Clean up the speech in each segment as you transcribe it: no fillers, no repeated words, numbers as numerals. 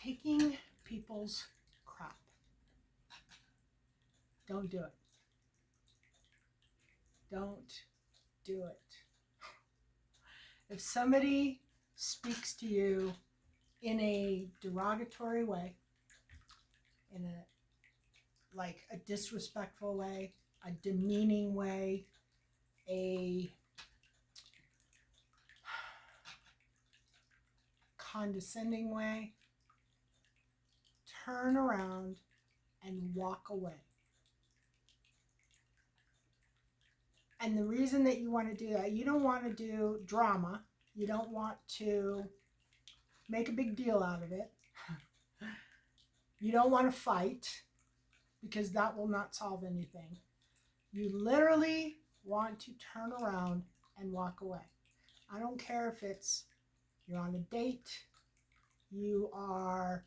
taking people's crap. Don't do it. Don't do it. If somebody speaks to you in a derogatory way, in a disrespectful way, a demeaning way, a condescending way, turn around and walk away. And the reason that you want to do that, you don't want to do drama. You don't want to make a big deal out of it. You don't want to fight, because that will not solve anything. You literally want to turn around and walk away. I don't care if it's you're on a date, you are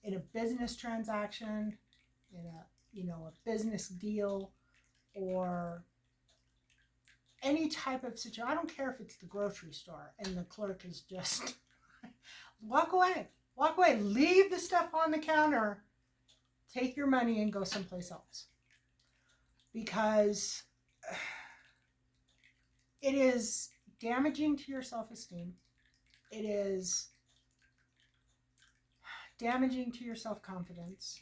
in a business transaction, in a business deal, or any type of situation. I don't care if it's the grocery store and the clerk is just walk away. Walk away. Leave the stuff on the counter. Take your money and go someplace else. Because it is damaging to your self-esteem. It is damaging to your self-confidence.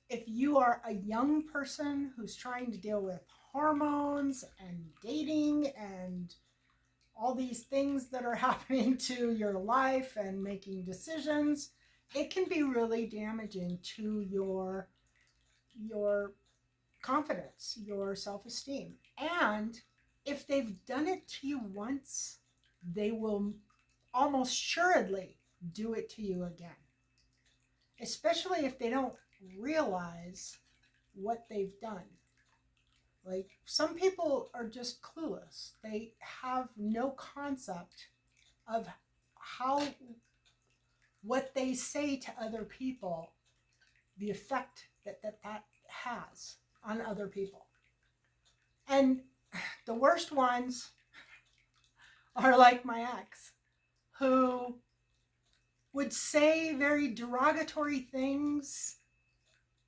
If you are a young person who's trying to deal with hormones and dating and all these things that are happening to your life and making decisions, it can be really damaging to your confidence, your self-esteem. And if they've done it to you once, they will almost assuredly do it to you again. Especially if they don't realize what they've done. Like, some people are just clueless. They have no concept of what they say to other people, the effect that has on other people. And the worst ones are like my ex, who would say very derogatory things,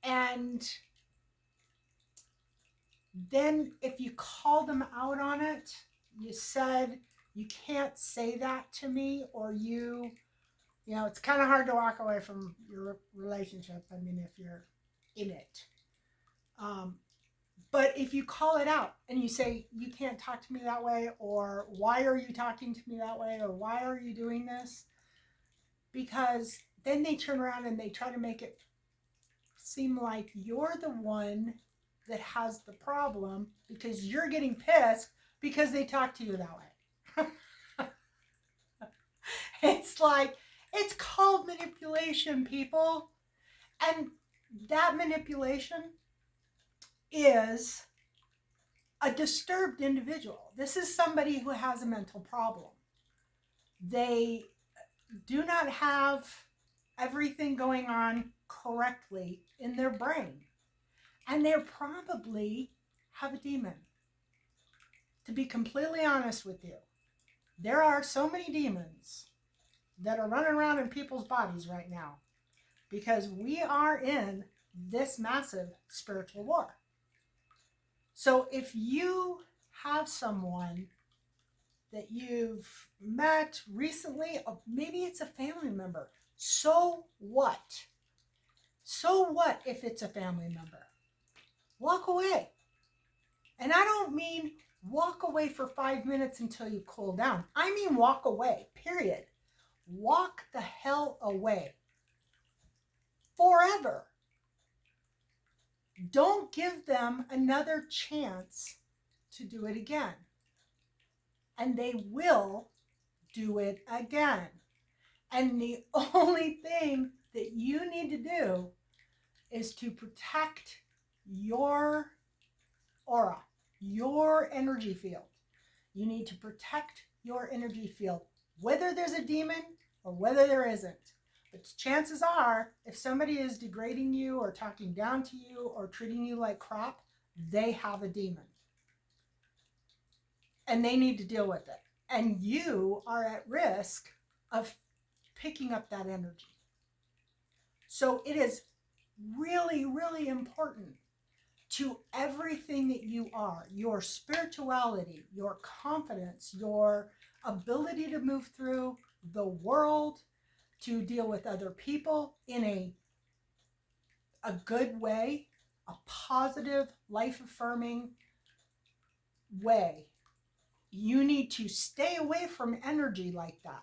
and then if you call them out on it, you said, you can't say that to me, or it's kind of hard to walk away from your relationship. I mean, if you're in it. But if you call it out and you say, you can't talk to me that way, or why are you talking to me that way, or why are you doing this? Because then they turn around and they try to make it seem like you're the one that has the problem, because you're getting pissed because they talk to you that way. It's called manipulation, people. And that manipulation is a disturbed individual. This is somebody who has a mental problem. They do not have everything going on correctly in their brain. And they probably have a demon. To be completely honest with you, there are so many demons that are running around in people's bodies right now, because we are in this massive spiritual war. So if you have someone that you've met recently, or maybe it's a family member, so what? So what if it's a family member? Walk away. And I don't mean walk away for 5 minutes until you cool down. I mean walk away, period. Walk the hell away. Forever. Don't give them another chance to do it again. And they will do it again. And the only thing that you need to do is to protect your aura, your energy field. You need to protect your energy field, whether there's a demon or whether there isn't. But chances are, if somebody is degrading you or talking down to you or treating you like crap, they have a demon. And they need to deal with it. And you are at risk of picking up that energy. So it is really, really important to everything that you are, your spirituality, your confidence, your ability to move through the world, to deal with other people in a good way, a positive, life-affirming way. You need to stay away from energy like that.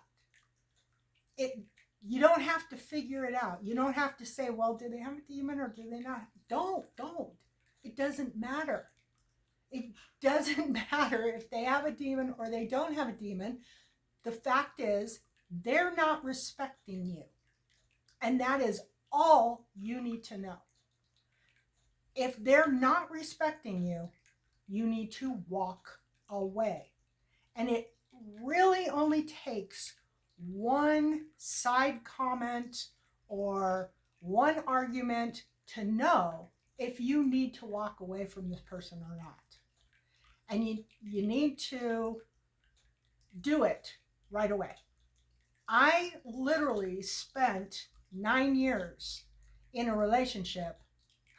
You don't have to figure it out. You don't have to say, well, do they have a demon or do they not? Don't. It doesn't matter. It doesn't matter if they have a demon or they don't have a demon. The fact is, they're not respecting you. And that is all you need to know. If they're not respecting you, you need to walk away. And it really only takes one side comment or one argument to know if you need to walk away from this person or not. And you need to do it right away. I literally spent 9 years in a relationship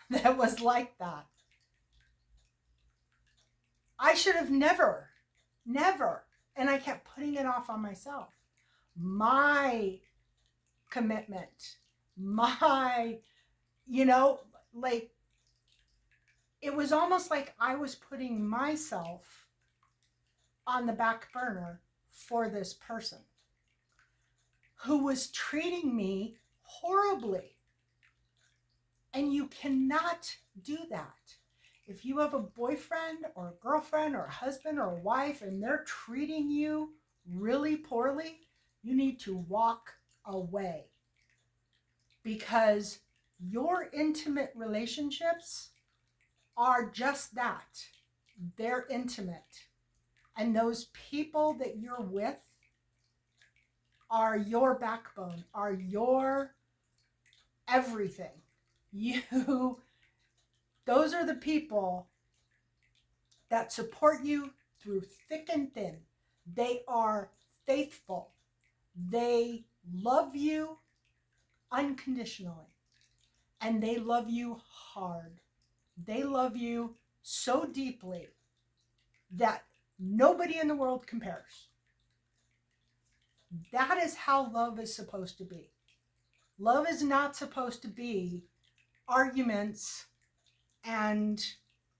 that was like that. I should have never, and I kept putting it off on myself. My commitment, like, it was almost like I was putting myself on the back burner for this person who was treating me horribly. And you cannot do that. If you have a boyfriend or a girlfriend or a husband or a wife and they're treating you really poorly, you need to walk away. Because your intimate relationships are just that. They're intimate. And those people that you're with are your backbone, are your everything. Those are the people that support you through thick and thin. They are faithful. They love you unconditionally. And they love you hard. They love you so deeply that nobody in the world compares. That is how love is supposed to be. Love is not supposed to be arguments and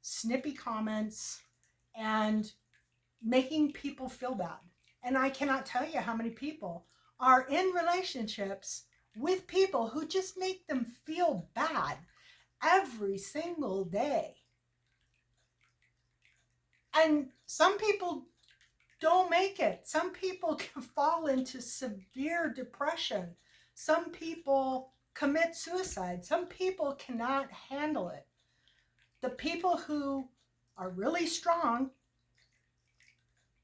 snippy comments and making people feel bad. And I cannot tell you how many people are in relationships with people who just make them feel bad every single day. And some people don't make it. Some people can fall into severe depression. Some people commit suicide. Some people cannot handle it. The people who are really strong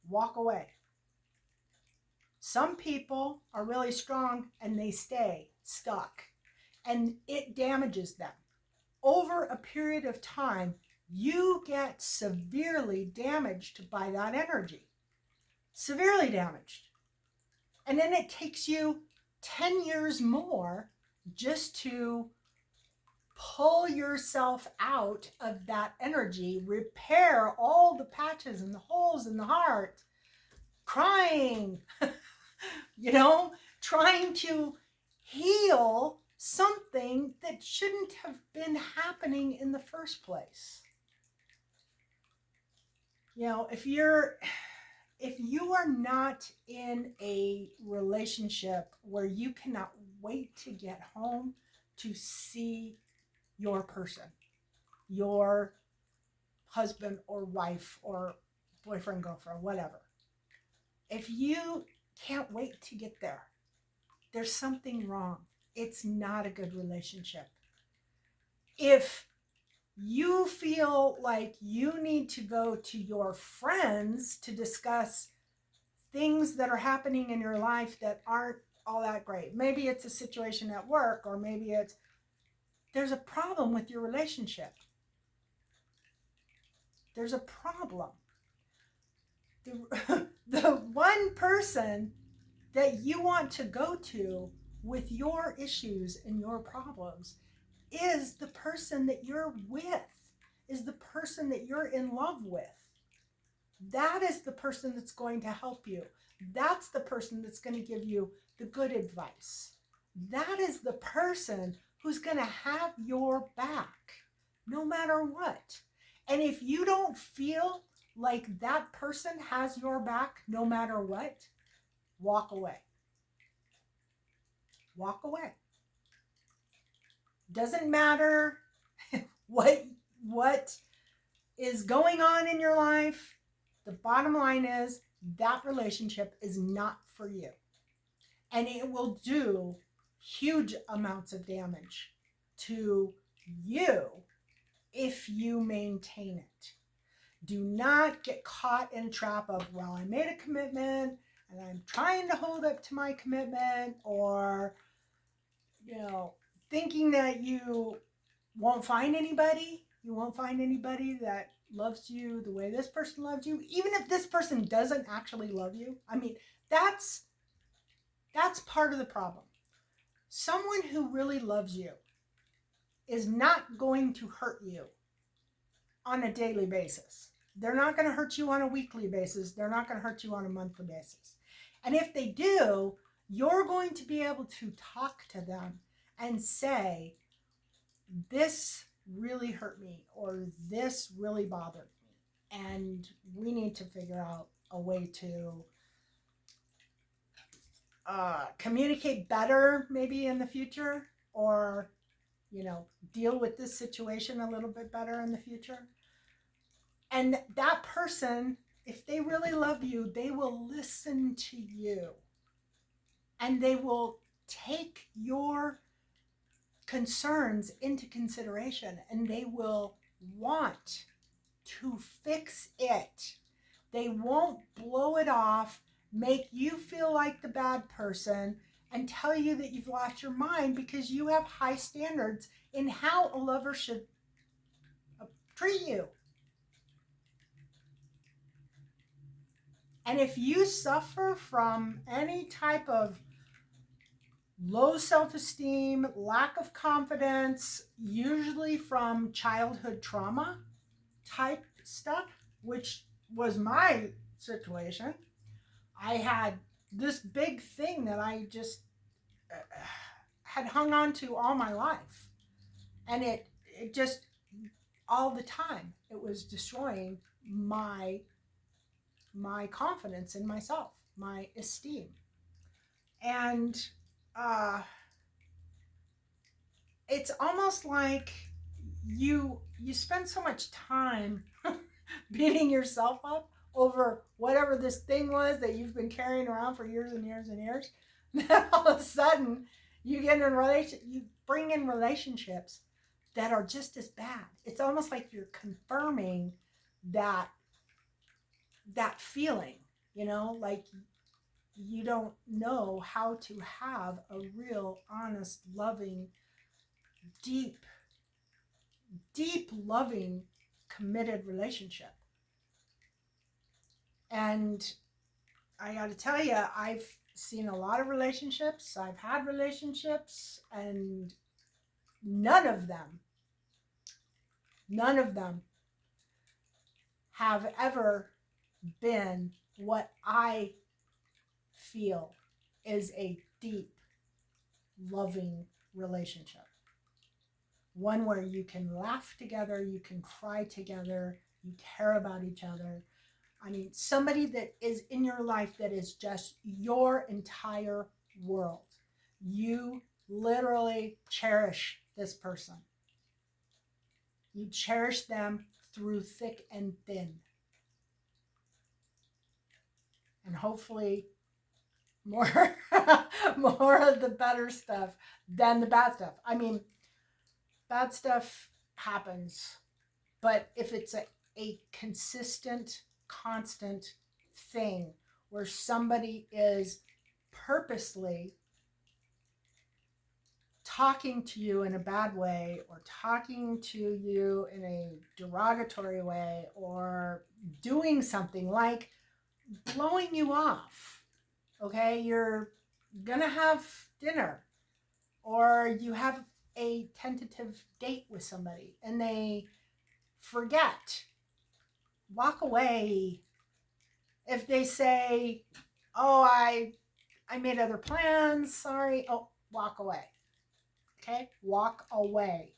walk away. Some people are really strong and they stay stuck, and it damages them. Over a period of time, you get severely damaged by that energy. Severely damaged. And then it takes you 10 years more just to pull yourself out of that energy, repair all the patches and the holes in the heart, crying, trying to heal something that shouldn't have been happening in the first place. If you are not in a relationship where you cannot wait to get home to see your person, your husband or wife or boyfriend, girlfriend, whatever. If you can't wait to get there, there's something wrong. It's not a good relationship. If you feel like you need to go to your friends to discuss things that are happening in your life that aren't all that great, maybe it's a situation at work, or maybe there's a problem with your relationship. There's a problem. The one person that you want to go to with your issues and your problems is the person that you're with, is the person that you're in love with. That is the person that's going to help you. That's the person that's going to give you the good advice. That is the person who's going to have your back no matter what. And if you don't feel like that person has your back no matter what, walk away. Walk away. Doesn't matter what is going on in your life. The bottom line is that relationship is not for you. And it will do huge amounts of damage to you if you maintain it. Do not get caught in a trap of, well, I made a commitment and I'm trying to hold up to my commitment, or, thinking that you won't find anybody. You won't find anybody that loves you the way this person loves you, even if this person doesn't actually love you. I mean, that's part of the problem. Someone who really loves you is not going to hurt you on a daily basis. They're not going to hurt you on a weekly basis. They're not going to hurt you on a monthly basis. And if they do, you're going to be able to talk to them and say, this really hurt me, or this really bothered me, and we need to figure out a way to communicate better maybe in the future, or deal with this situation a little bit better in the future. And that person, if they really love you, they will listen to you, and they will take your concerns into consideration, and they will want to fix it. They won't blow it off, make you feel like the bad person, and tell you that you've lost your mind because you have high standards in how a lover should treat you. And if you suffer from any type of low self-esteem, lack of confidence, usually from childhood trauma type stuff, which was my situation. I had this big thing that I just had hung on to all my life. And it just, all the time, it was destroying my confidence in myself, my esteem. And it's almost like you spend so much time beating yourself up over whatever this thing was that you've been carrying around for years and years and years. Then all of a sudden you bring in relationships that are just as bad. It's almost like you're confirming that feeling, like you don't know how to have a real, honest, loving, deep, loving, committed relationship. And I got to tell you, I've seen a lot of relationships. I've had relationships, and none of them have ever been what I feel is a deep, loving relationship. One where you can laugh together, you can cry together, you care about each other. I mean, somebody that is in your life that is just your entire world. You literally cherish this person. You cherish them through thick and thin. And hopefully more of the better stuff than the bad stuff. I mean, bad stuff happens, but if it's a consistent, constant thing where somebody is purposely talking to you in a bad way, or talking to you in a derogatory way, or doing something like blowing you off, Okay, you're gonna have dinner, or you have a tentative date with somebody and they forget. Walk away. If they say, "Oh, I made other plans, sorry." Oh, walk away. Okay? Walk away.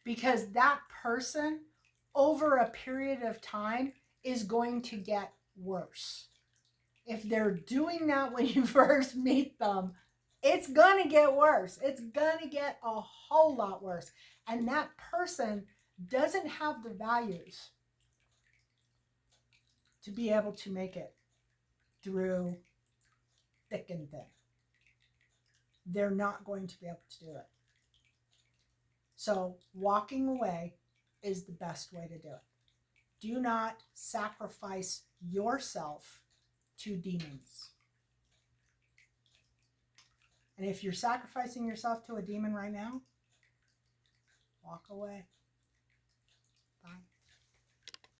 Because that person over a period of time is going to get worse. If they're doing that when you first meet them, it's going to get worse. It's going to get a whole lot worse. And that person doesn't have the values to be able to make it through thick and thin. They're not going to be able to do it. So, walking away is the best way to do it. Do not sacrifice yourself to demons. And if you're sacrificing yourself to a demon right now, walk away.